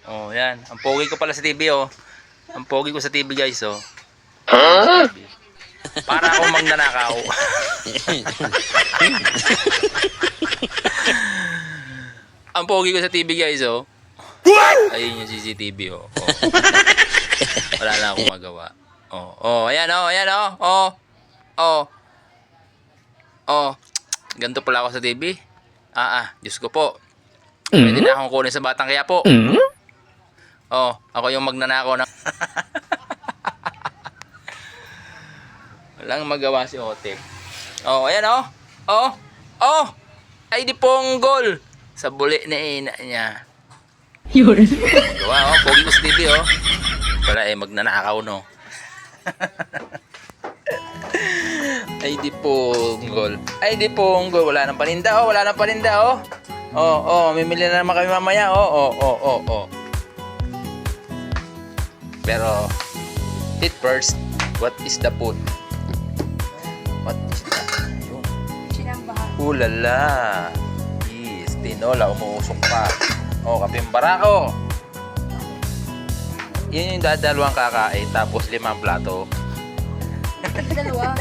Oh, yan. Ang pogi ko pala sa TV, oh. Ang pogi ko sa TV, guys, oh. Huh? Para ako magnanakaw. Ang pogi ko sa TV, guys, oh. Ayun yung CCTV, oh. Oh. Wala na akong magawa. Oh, oh, ayan, oh, ayan, oh. Oh. Oh. Oh. Ganito pala ako sa TV. Diyos ko po. Pwede na akong kunin sa Batang Quiapo. Oh, ako yung magnanakaw ng... Walang magawa si Ote. Oh, ayan, oh. Oh. Oh. Ay, di ponggol. Sa buli na ina niya. Yun. Gawa, oh. Pogi ko sa TV, oh. Para magnanakaw, no. Ay, di ponggol. Ay, di ponggol. Wala nang paninda, oh. Wala nang paninda, oh. Oh, oh. Mimili na naman kami mamaya, oh. Oh, oh, oh, oh. Pero, eat first. What is the food? What is that? Ulala. Yes, tinola. Umuusok pa. Oh, kaping barako. Yun yung dadalawang kakain. Tapos 5 plato. Dalawa.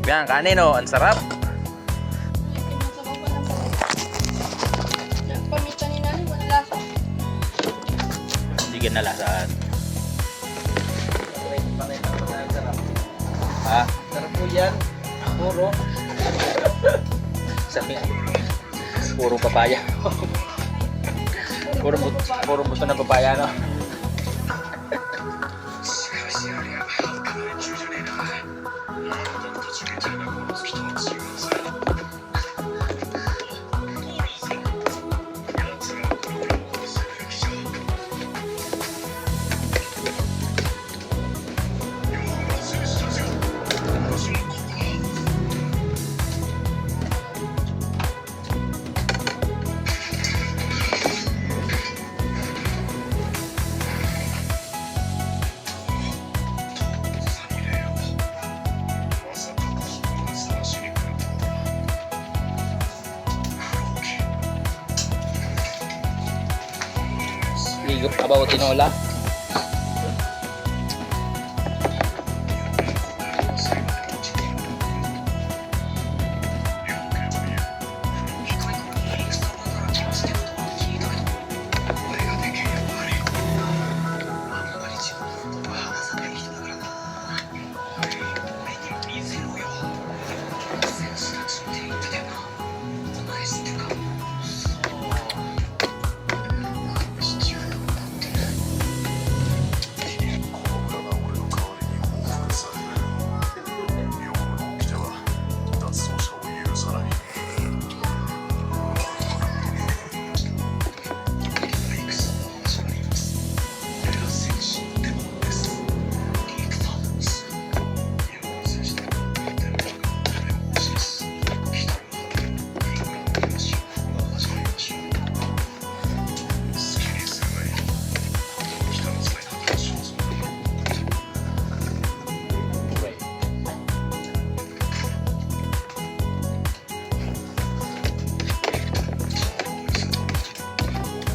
Yan, kanin, oh. Ang sarap. Pamita ni Nani, wala lasa. Hindi ka nalasaan. Ha? Sarap po yan. Puro. Sabi nga. Puro papaya. Puro buto na papaya, no? Higop abaw tinola.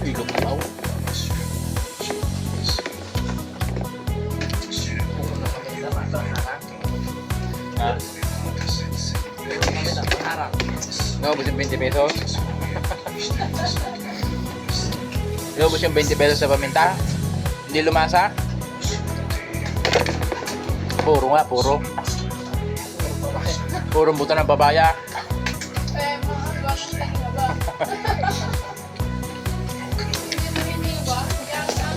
Higop abaw. Naubos yung 20 pesos. Naubos yung 20 pesos sa paminta. Hindi lumasa. Puro nga, puro. Puro buto ng babaya. Mga baso tayo ba?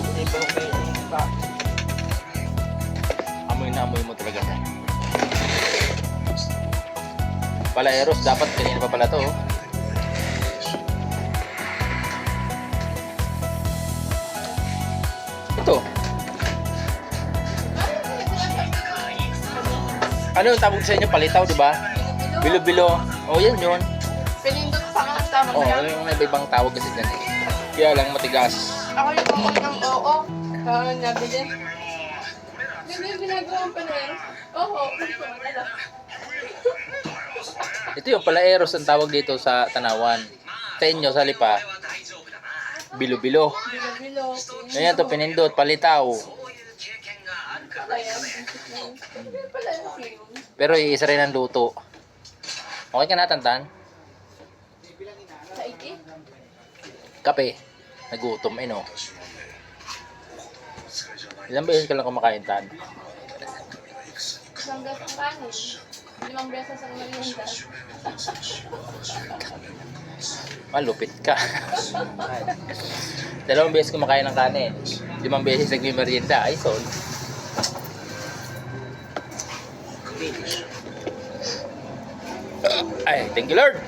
Hindi ba? Amoy na amoy mo talaga. Palaeros, dapat kanina pa pala to. Oh. Ito. Ano yung tawag sa inyo? Palitaw, di ba? Bilo-bilo. Oh, yan yun. Pinindot pa nga tama Oh, niya. yung may ibang tawag kasi dyan eh. Kaya lang matigas. Ako yung kumot ng oo. Nabili. Hindi ginagawa pa na yun. Oo. Ito yung palaeros ang tawag dito sa Tanawan. Sa inyo, sa Lipa. Bilo-bilo. Bilo-bilo. Ayan to, pinindot, palitaw. Kaya, pala yun. Pero isa rin ang luto. Okay ka na, Tantan? Sa iki? Kape. Nagutom, no? Ilang beses ka lang kumakain, Tan? Isang gas ang kanin. 5 beses ang merienda. Malupit ka. 2 beses kumakain ng kanin. 5 beses nagmimerienda. Ay, sol. Ay, thank you, Lord.